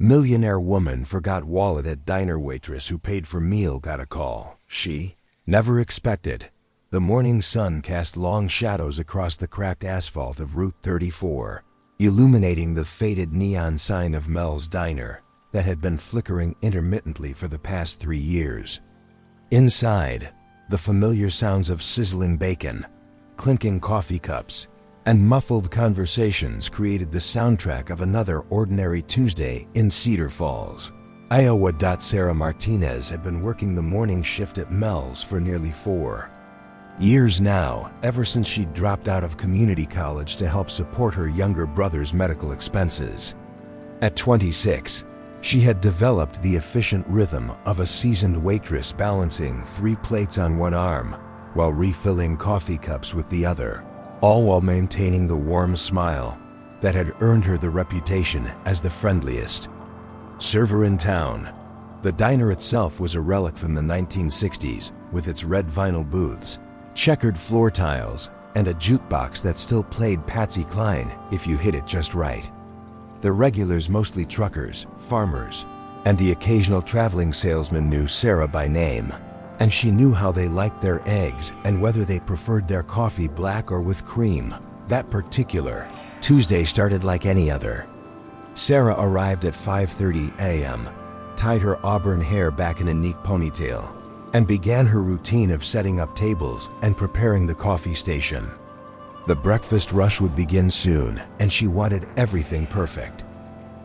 Millionaire woman forgot wallet at diner. Waitress who paid for meal got a call she never expected. The morning sun cast long shadows across the cracked asphalt of Route 34, illuminating the faded neon sign of Mel's Diner that had been flickering intermittently for the past 3 years. Inside, the familiar sounds of sizzling bacon, clinking coffee cups, and muffled conversations created the soundtrack of another ordinary Tuesday in Cedar Falls, Iowa. Sarah Martinez had been working the morning shift at Mel's for nearly 4 years now, ever since she dropped out of community college to help support her younger brother's medical expenses. At 26, she had developed the efficient rhythm of a seasoned waitress, balancing 3 plates on one arm while refilling coffee cups with the other, all while maintaining the warm smile that had earned her the reputation as the friendliest server in town. The diner itself was a relic from the 1960s, with its red vinyl booths, checkered floor tiles, and a jukebox that still played Patsy Cline if you hit it just right. The regulars, mostly truckers, farmers, and the occasional traveling salesman, knew Sarah by name, and she knew how they liked their eggs and whether they preferred their coffee black or with cream. That particular Tuesday started like any other. Sarah arrived at 5:30 a.m., tied her auburn hair back in a neat ponytail, and began her routine of setting up tables and preparing the coffee station. The breakfast rush would begin soon, and she wanted everything perfect.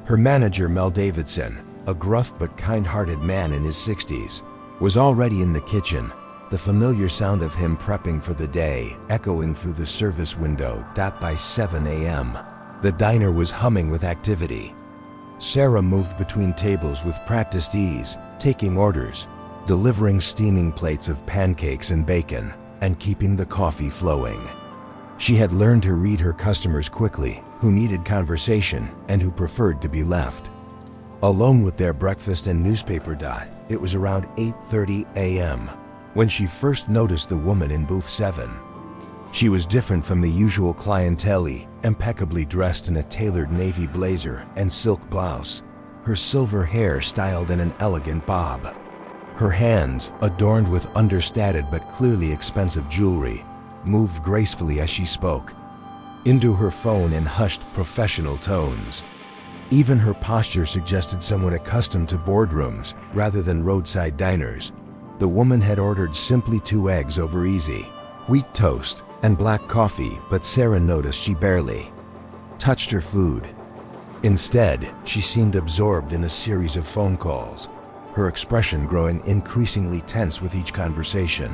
Her manager, Mel Davidson, a gruff but kind-hearted man in his 60s, was already in the kitchen, the familiar sound of him prepping for the day echoing through the service window. By 7 a.m., the diner was humming with activity. Sarah moved between tables with practiced ease, taking orders, delivering steaming plates of pancakes and bacon, and keeping the coffee flowing. She had learned to read her customers quickly, who needed conversation and who preferred to be left alone with their breakfast and newspaper. It was around 8:30 a.m. when she first noticed the woman in booth 7. She was different from the usual clientele, impeccably dressed in a tailored navy blazer and silk blouse, her silver hair styled in an elegant bob. Her hands, adorned with understated but clearly expensive jewelry, moved gracefully as she spoke into her phone in hushed, professional tones. Even her posture suggested someone accustomed to boardrooms rather than roadside diners. The woman had ordered simply 2 eggs over easy, wheat toast, and black coffee, but Sarah noticed she barely touched her food. Instead, she seemed absorbed in a series of phone calls, her expression growing increasingly tense with each conversation.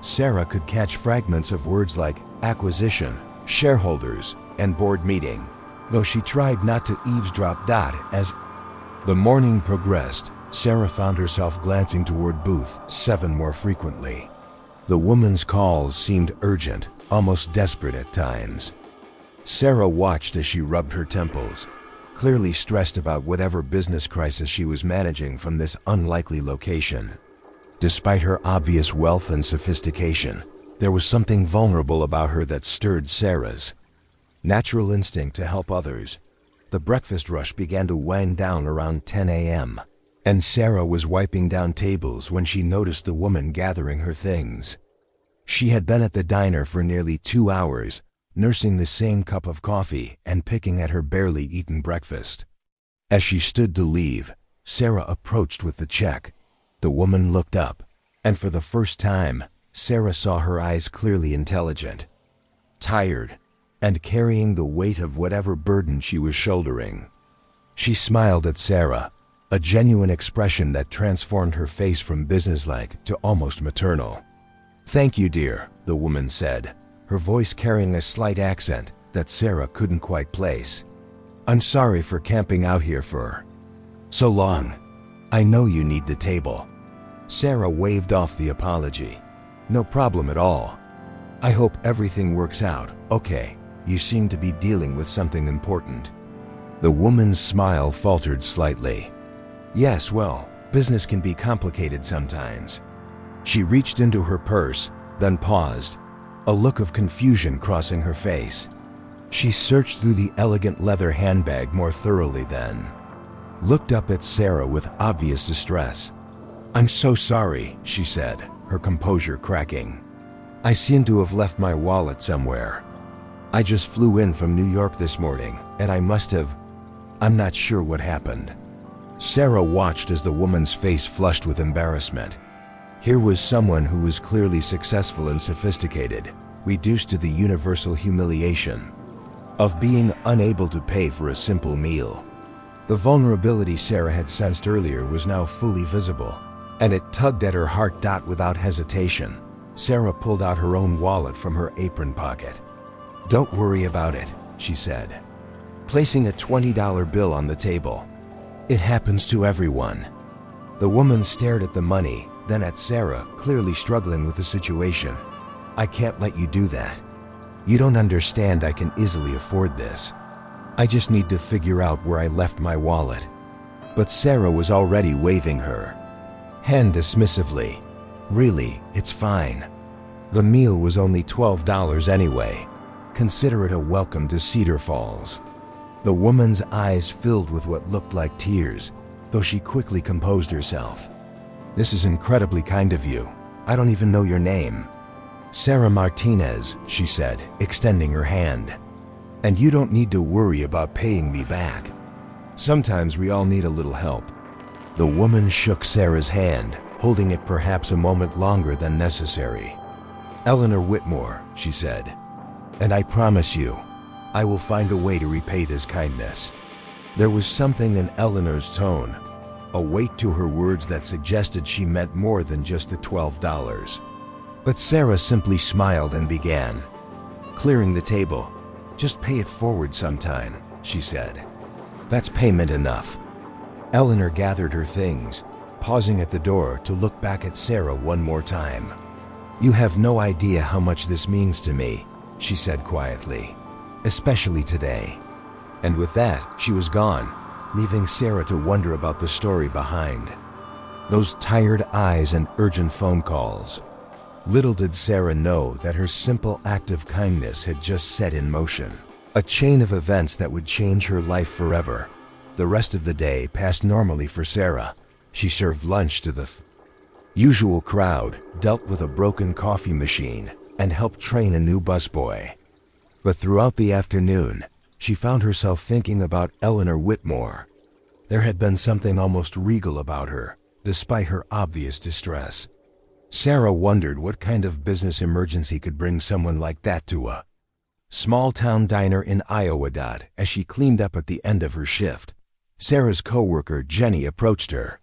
Sarah could catch fragments of words like acquisition, shareholders, and board meeting, though she tried not to eavesdrop. As the morning progressed, Sarah found herself glancing toward booth 7 more frequently. The woman's calls seemed urgent, almost desperate at times. Sarah watched as she rubbed her temples, clearly stressed about whatever business crisis she was managing from this unlikely location. Despite her obvious wealth and sophistication, there was something vulnerable about her that stirred Sarah's natural instinct to help others. The breakfast rush began to wind down around 10 a.m., and Sarah was wiping down tables when she noticed the woman gathering her things. She had been at the diner for nearly 2 hours, nursing the same cup of coffee and picking at her barely eaten breakfast. As she stood to leave, Sarah approached with the check. The woman looked up, and for the first time, Sarah saw her eyes clearly intelligent, tired, and carrying the weight of whatever burden she was shouldering. She smiled at Sarah, a genuine expression that transformed her face from businesslike to almost maternal. "Thank you, dear," the woman said, her voice carrying a slight accent that Sarah couldn't quite place. "I'm sorry for camping out here for so long. I know you need the table." Sarah waved off the apology. "No problem at all. I hope everything works out, okay? You seem to be dealing with something important." The woman's smile faltered slightly. "Yes, well, business can be complicated sometimes." She reached into her purse, then paused, a look of confusion crossing her face. She searched through the elegant leather handbag more thoroughly then. looked up at Sarah with obvious distress. "I'm so sorry," she said, her composure cracking. "I seem to have left my wallet somewhere. I just flew in from New York this morning, and I must have... I'm not sure what happened." Sarah watched as the woman's face flushed with embarrassment. Here was someone who was clearly successful and sophisticated, reduced to the universal humiliation of being unable to pay for a simple meal. The vulnerability Sarah had sensed earlier was now fully visible, and it tugged at her heart. Without hesitation, Sarah pulled out her own wallet from her apron pocket. "Don't worry about it," she said, placing a $20 bill on the table. "It happens to everyone." The woman stared at the money, then at Sarah, clearly struggling with the situation. "I can't let you do that. You don't understand. I can easily afford this. I just need to figure out where I left my wallet." But Sarah was already waving her hand dismissively. "Really, it's fine. The meal was only $12 anyway. Consider it a welcome to Cedar Falls." The woman's eyes filled with what looked like tears, though she quickly composed herself. "This is incredibly kind of you. I don't even know your name." "Sarah Martinez," she said, extending her hand. "And you don't need to worry about paying me back. Sometimes we all need a little help." The woman shook Sarah's hand, holding it perhaps a moment longer than necessary. "Eleanor Whitmore," she said, "and I promise you, I will find a way to repay this kindness." There was something in Eleanor's tone, a weight to her words that suggested she meant more than just the $12. But Sarah simply smiled and began clearing the table. "Just pay it forward sometime," she said. "That's payment enough." Eleanor gathered her things, pausing at the door to look back at Sarah one more time. "You have no idea how much this means to me," she said quietly, "especially today." And with that, she was gone, leaving Sarah to wonder about the story behind those tired eyes and urgent phone calls. Little did Sarah know that her simple act of kindness had just set in motion a chain of events that would change her life forever. The rest of the day passed normally for Sarah. She served lunch to the usual crowd, dealt with a broken coffee machine, and helped train a new busboy. But throughout the afternoon, she found herself thinking about Eleanor Whitmore. There had been something almost regal about her, despite her obvious distress. Sarah wondered what kind of business emergency could bring someone like that to a small-town diner in Iowa. As she cleaned up at the end of her shift, Sarah's coworker Jenny approached her.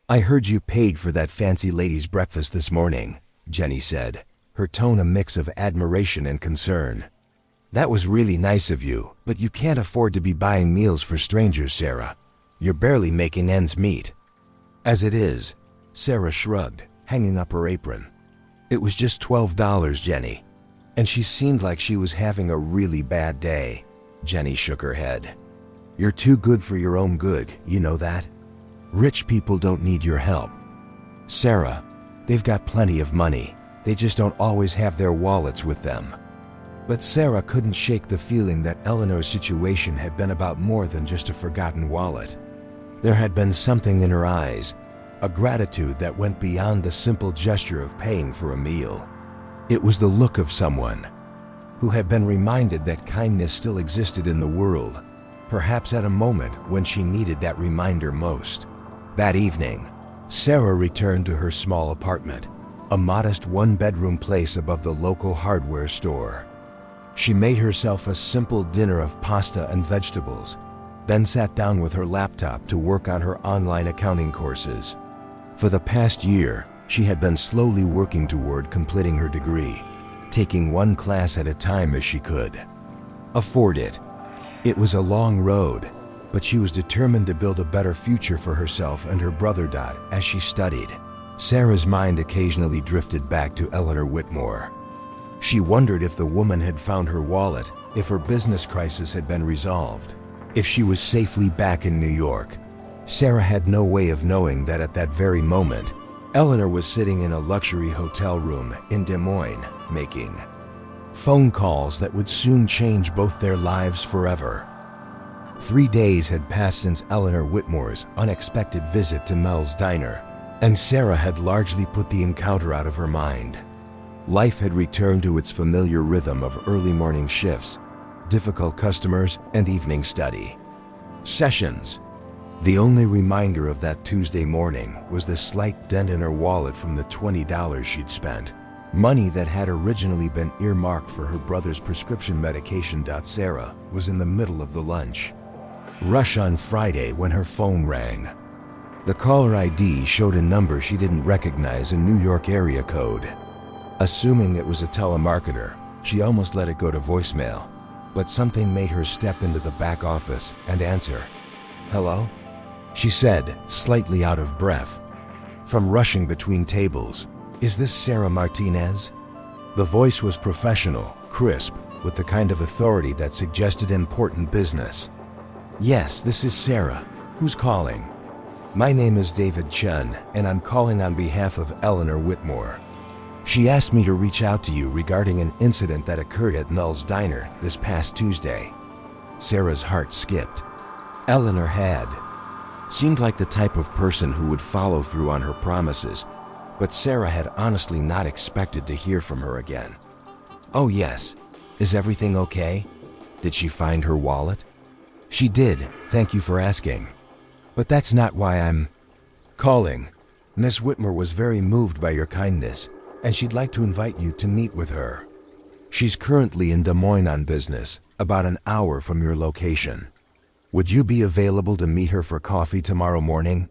"I heard you paid for that fancy lady's breakfast this morning," Jenny said, her tone a mix of admiration and concern. "That was really nice of you, but you can't afford to be buying meals for strangers, Sarah. You're barely making ends meet." "As it is," Sarah shrugged, hanging up her apron. "It was just $12, Jenny." "And she seemed like she was having a really bad day." Jenny shook her head. "You're too good for your own good, you know that? Rich people don't need your help. Sarah, they've got plenty of money. They just don't always have their wallets with them." But Sarah couldn't shake the feeling that Eleanor's situation had been about more than just a forgotten wallet. There had been something in her eyes, a gratitude that went beyond the simple gesture of paying for a meal. It was the look of someone who had been reminded that kindness still existed in the world, perhaps at a moment when she needed that reminder most. That evening, Sarah returned to her small apartment, a modest one-bedroom place above the local hardware store. She made herself a simple dinner of pasta and vegetables, then sat down with her laptop to work on her online accounting courses. For the past year, she had been slowly working toward completing her degree, taking one class at a time as she could afford it. It was a long road, but she was determined to build a better future for herself and her brother. As she studied, Sarah's mind occasionally drifted back to Eleanor Whitmore. She wondered if the woman had found her wallet, if her business crisis had been resolved, if she was safely back in New York. Sarah had no way of knowing that at that very moment, Eleanor was sitting in a luxury hotel room in Des Moines, making phone calls that would soon change both their lives forever. 3 days had passed since Eleanor Whitmore's unexpected visit to Mel's diner, and Sarah had largely put the encounter out of her mind. Life had returned to its familiar rhythm of early morning shifts, difficult customers, and evening study sessions. The only reminder of that Tuesday morning was the slight dent in her wallet from the $20 she'd spent, money that had originally been earmarked for her brother's prescription medication. Sarah was in the middle of the lunch rush on Friday when her phone rang. The caller ID showed a number she didn't recognize, a New York area code. Assuming it was a telemarketer, she almost let it go to voicemail, but something made her step into the back office and answer. "Hello?" she said, slightly out of breath. From rushing between tables, "Is this Sarah Martinez?" The voice was professional, crisp, with the kind of authority that suggested important business. "Yes, this is Sarah. Who's calling?" "My name is David Chun, and I'm calling on behalf of Eleanor Whitmore. She asked me to reach out to you regarding an incident that occurred at Mel's diner this past Tuesday." Sarah's heart skipped. Eleanor had seemed like the type of person who would follow through on her promises, but Sarah had honestly not expected to hear from her again. "Oh yes. Is everything okay? Did she find her wallet?" "She did, thank you for asking. But that's not why I'm calling. Miss Whitmore was very moved by your kindness, and she'd like to invite you to meet with her. She's currently in Des Moines on business, about an hour from your location. Would you be available to meet her for coffee tomorrow morning?"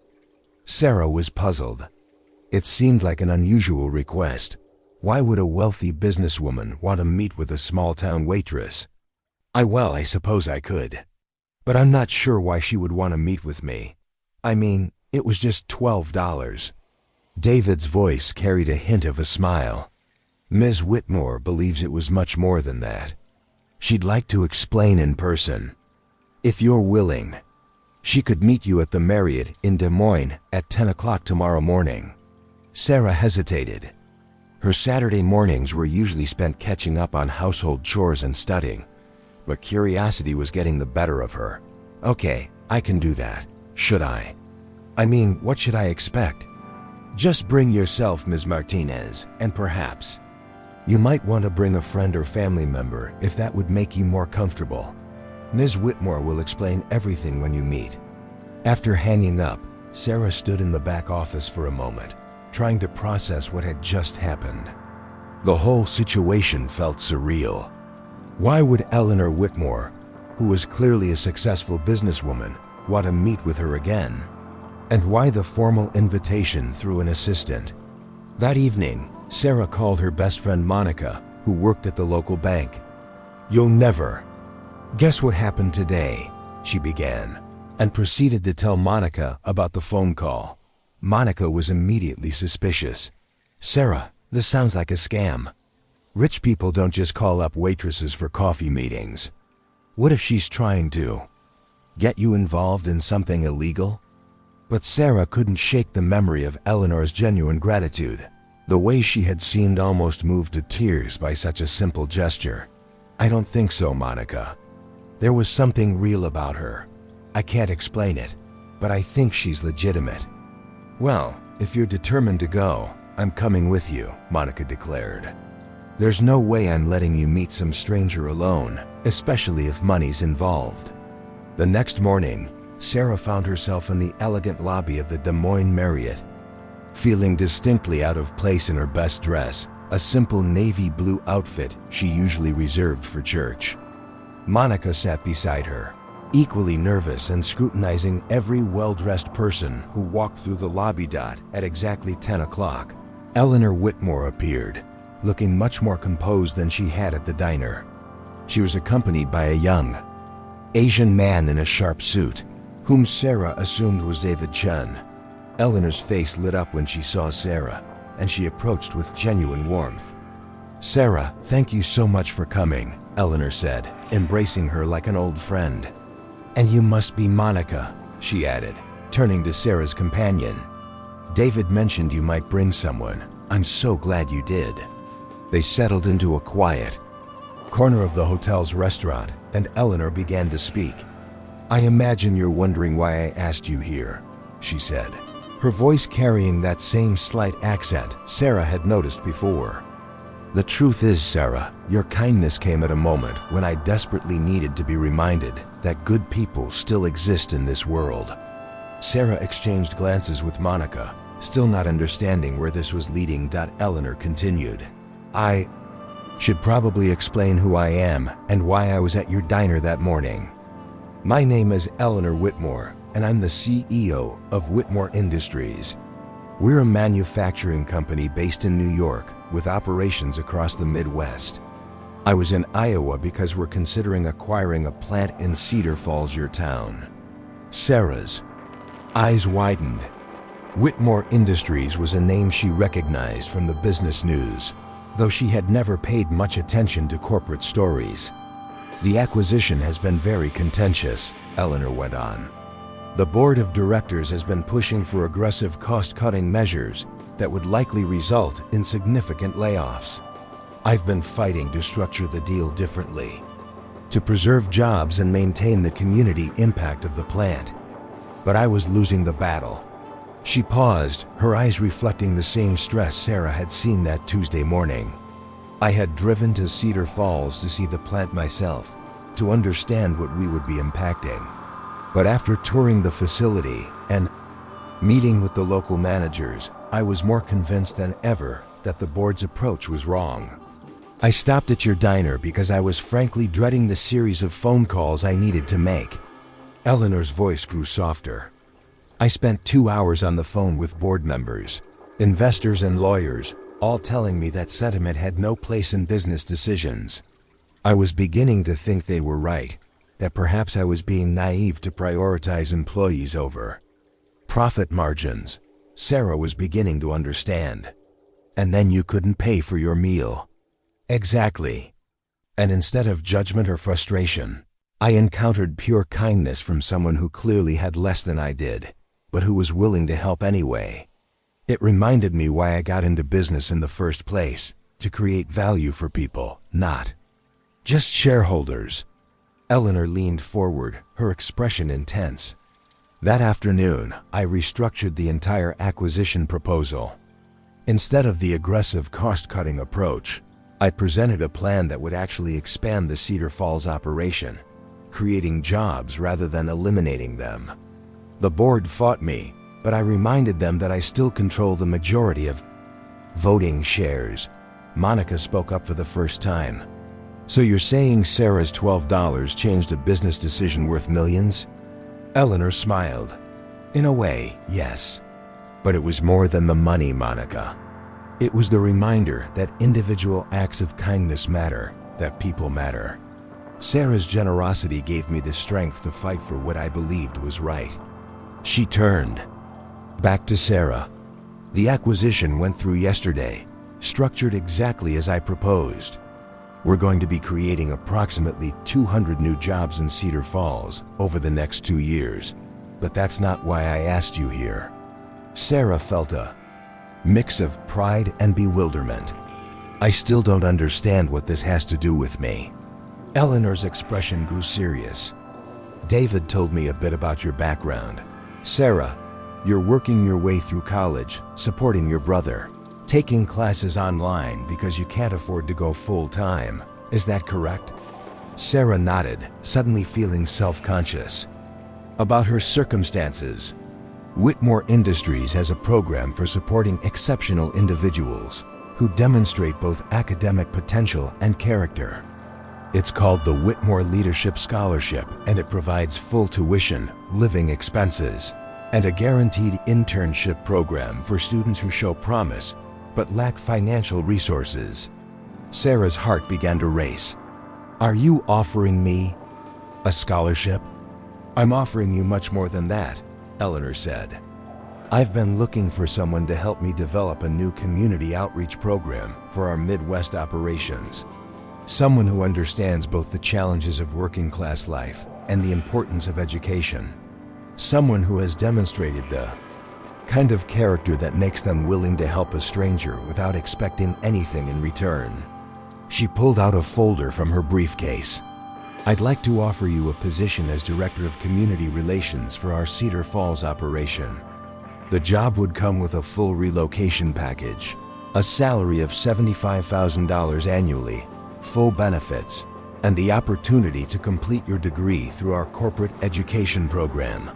Sarah was puzzled. It seemed like an unusual request. Why would a wealthy businesswoman want to meet with a small-town waitress? I suppose I could. But I'm not sure why she would want to meet with me. I mean, it was just $12. David's voice carried a hint of a smile. "Ms. Whitmore believes it was much more than that. She'd like to explain in person. If you're willing, she could meet you at the Marriott in Des Moines at 10 o'clock tomorrow morning." Sarah hesitated. Her Saturday mornings were usually spent catching up on household chores and studying, but curiosity was getting the better of her. "Okay, I can do that. Should I? I mean, what should I expect?" "Just bring yourself, Ms. Martinez, and perhaps you might want to bring a friend or family member if that would make you more comfortable. Ms. Whitmore will explain everything when you meet." After hanging up, Sarah stood in the back office for a moment, trying to process what had just happened. The whole situation felt surreal. Why would Eleanor Whitmore, who was clearly a successful businesswoman, want to meet with her again? And why the formal invitation through an assistant? That evening, Sarah called her best friend Monica, who worked at the local bank. "You'll never guess what happened today," she began, and proceeded to tell Monica about the phone call. Monica was immediately suspicious. "Sarah, this sounds like a scam. Rich people don't just call up waitresses for coffee meetings. What if she's trying to get you involved in something illegal?" But Sarah couldn't shake the memory of Eleanor's genuine gratitude, the way she had seemed almost moved to tears by such a simple gesture. "I don't think so, Monica. There was something real about her. I can't explain it, but I think she's legitimate." "Well, if you're determined to go, I'm coming with you," Monica declared. "There's no way I'm letting you meet some stranger alone, especially if money's involved." The next morning, Sarah found herself in the elegant lobby of the Des Moines Marriott, feeling distinctly out of place in her best dress, a simple navy blue outfit she usually reserved for church. Monica sat beside her, equally nervous and scrutinizing every well-dressed person who walked through the lobby. At exactly 10 o'clock, Eleanor Whitmore appeared, looking much more composed than she had at the diner. She was accompanied by a young Asian man in a sharp suit, whom Sarah assumed was David Chun. Eleanor's face lit up when she saw Sarah, and she approached with genuine warmth. "Sarah, thank you so much for coming," Eleanor said, embracing her like an old friend. "And you must be Monica," she added, turning to Sarah's companion. "David mentioned you might bring someone. I'm so glad you did." They settled into a quiet corner of the hotel's restaurant, and Eleanor began to speak. I imagine you're wondering why I asked you here, she said, her voice carrying that same slight accent Sarah had noticed before. The truth is, Sarah, your kindness came at a moment when I desperately needed to be reminded that good people still exist in this world. Sarah exchanged glances with Monica, still not understanding where this was leading. Eleanor continued, I should probably explain who I am and why I was at your diner that morning. My name is Eleanor Whitmore, and I'm the CEO of Whitmore Industries. We're a manufacturing company based in New York with operations across the Midwest. I was in Iowa because we're considering acquiring a plant in Cedar Falls, your town. Sarah's eyes widened. Whitmore Industries was a name she recognized from the business news, though she had never paid much attention to corporate stories. The acquisition has been very contentious, Eleanor went on. The board of directors has been pushing for aggressive cost-cutting measures that would likely result in significant layoffs. I've been fighting to structure the deal differently, to preserve jobs and maintain the community impact of the plant. But I was losing the battle. She paused, her eyes reflecting the same stress Sarah had seen that Tuesday morning. I had driven to Cedar Falls to see the plant myself, to understand what we would be impacting. But after touring the facility and meeting with the local managers, I was more convinced than ever that the board's approach was wrong. I stopped at your diner because I was frankly dreading the series of phone calls I needed to make. Eleanor's voice grew softer. I spent 2 hours on the phone with board members, investors and lawyers, all telling me that sentiment had no place in business decisions. I was beginning to think they were right, that perhaps I was being naive to prioritize employees over profit margins. Sarah was beginning to understand. And then you couldn't pay for your meal. Exactly. And instead of judgment or frustration, I encountered pure kindness from someone who clearly had less than I did, but who was willing to help anyway. It reminded me why I got into business in the first place, to create value for people, not just shareholders. Eleanor leaned forward, her expression intense. That afternoon, I restructured the entire acquisition proposal. Instead of the aggressive cost-cutting approach, I presented a plan that would actually expand the Cedar Falls operation, creating jobs rather than eliminating them. The board fought me, but I reminded them that I still control the majority of voting shares. Monica spoke up for the first time. So you're saying Sarah's $12 changed a business decision worth millions? Eleanor smiled. In a way, yes. But it was more than the money, Monica. It was the reminder that individual acts of kindness matter, that people matter. Sarah's generosity gave me the strength to fight for what I believed was right. She turned back to Sarah. The acquisition went through yesterday, structured exactly as I proposed. We're going to be creating approximately 200 new jobs in Cedar Falls over the next 2 years. But that's not why I asked you here. Sarah felt a mix of pride and bewilderment. I still don't understand what this has to do with me. Eleanor's expression grew serious. David told me a bit about your background. Sarah, you're working your way through college, supporting your brother, taking classes online because you can't afford to go full-time. Is that correct? Sarah nodded, suddenly feeling self-conscious about her circumstances. Whitmore Industries has a program for supporting exceptional individuals who demonstrate both academic potential and character. It's called the Whitmore Leadership Scholarship, and it provides full tuition, living expenses, and a guaranteed internship program for students who show promise but lack financial resources. Sarah's heart began to race. Are you offering me a scholarship? I'm offering you much more than that, Eleanor said. I've been looking for someone to help me develop a new community outreach program for our Midwest operations. Someone who understands both the challenges of working class life and the importance of education. Someone who has demonstrated the kind of character that makes them willing to help a stranger without expecting anything in return. She pulled out a folder from her briefcase. I'd like to offer you a position as Director of Community Relations for our Cedar Falls operation. The job would come with a full relocation package, a salary of $75,000 annually, full benefits, and the opportunity to complete your degree through our corporate education program.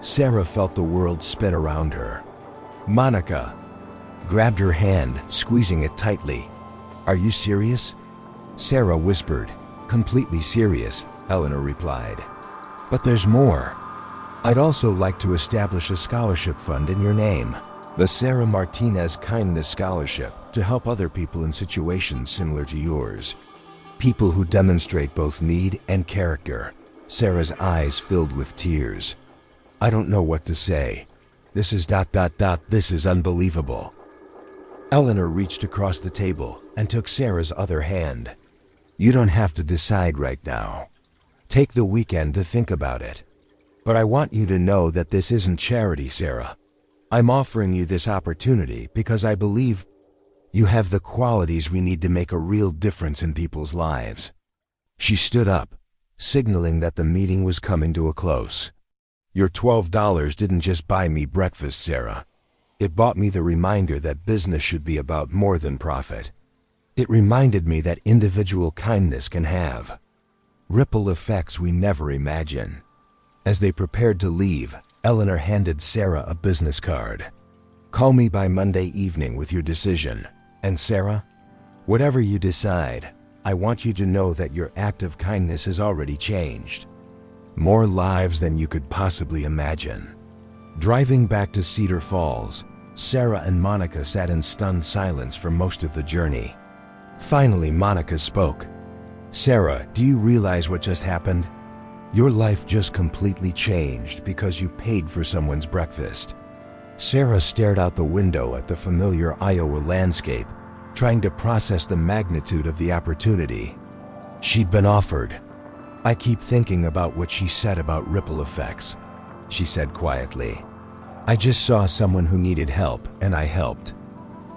Sarah felt the world spin around her. Monica grabbed her hand, squeezing it tightly. "Are you serious?" Sarah whispered. "Completely serious," Eleanor replied. "But there's more. I'd also like to establish a scholarship fund in your name, the Sarah Martinez Kindness Scholarship, to help other people in situations similar to yours. People who demonstrate both need and character." Sarah's eyes filled with tears. "I don't know what to say. This is ... This is unbelievable." Eleanor reached across the table and took Sarah's other hand. "You don't have to decide right now. Take the weekend to think about it. But I want you to know that this isn't charity, Sarah. I'm offering you this opportunity because I believe you have the qualities we need to make a real difference in people's lives." She stood up, signaling that the meeting was coming to a close. "Your $12 didn't just buy me breakfast, Sarah. It bought me the reminder that business should be about more than profit. It reminded me that individual kindness can have ripple effects we never imagine." As they prepared to leave, Eleanor handed Sarah a business card. "Call me by Monday evening with your decision. And Sarah, whatever you decide, I want you to know that your act of kindness has already changed more lives than you could possibly imagine." Driving back to Cedar Falls, Sarah and Monica sat in stunned silence for most of the journey. Finally, Monica spoke. "Sarah, do you realize what just happened? Your life just completely changed because you paid for someone's breakfast." Sarah stared out the window at the familiar Iowa landscape, trying to process the magnitude of the opportunity she'd been offered. "I keep thinking about what she said about ripple effects," she said quietly. "I just saw someone who needed help, and I helped.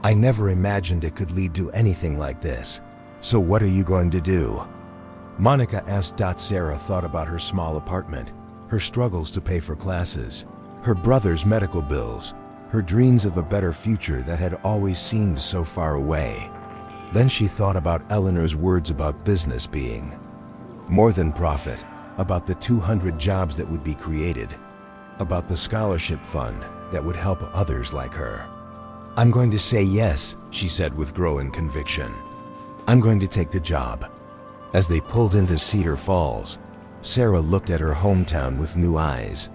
I never imagined it could lead to anything like this. So what are you going to do?" Monica asked. Sarah thought about her small apartment, her struggles to pay for classes, her brother's medical bills, her dreams of a better future that had always seemed so far away. Then she thought about Eleanor's words about business being more than profit, about the 200 jobs that would be created, about the scholarship fund that would help others like her. "I'm going to say yes," she said with growing conviction. "I'm going to take the job." As they pulled into Cedar Falls, Sarah looked at her hometown with new eyes.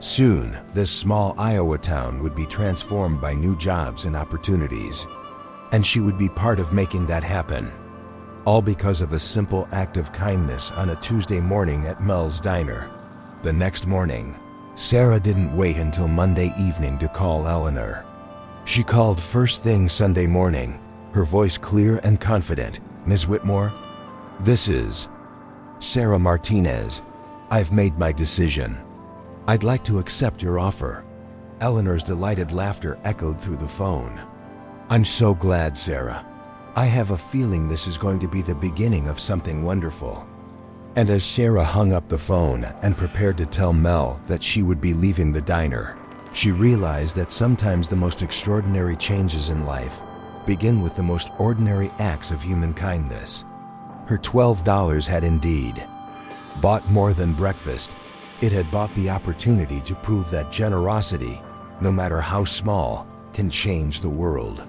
Soon, this small Iowa town would be transformed by new jobs and opportunities, and she would be part of making that happen. All because of a simple act of kindness on a Tuesday morning at Mel's Diner. The next morning, Sarah didn't wait until Monday evening to call Eleanor. She called first thing Sunday morning, her voice clear and confident. "Ms. Whitmore, this is Sarah Martinez. I've made my decision. I'd like to accept your offer." Eleanor's delighted laughter echoed through the phone. "I'm so glad, Sarah. I have a feeling this is going to be the beginning of something wonderful." And as Sarah hung up the phone and prepared to tell Mel that she would be leaving the diner, she realized that sometimes the most extraordinary changes in life begin with the most ordinary acts of human kindness. Her $12 had indeed bought more than breakfast. It had bought the opportunity to prove that generosity, no matter how small, can change the world.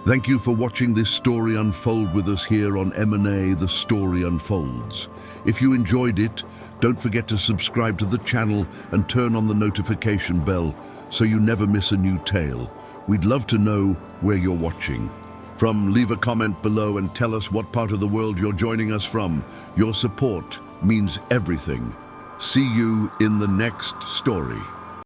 Thank you for watching this story unfold with us here on M&A The Story Unfolds. If you enjoyed it, don't forget to subscribe to the channel and turn on the notification bell so you never miss a new tale. We'd love to know where you're watching from. Leave a comment below and tell us what part of the world you're joining us from. Your support means everything. See you in the next story.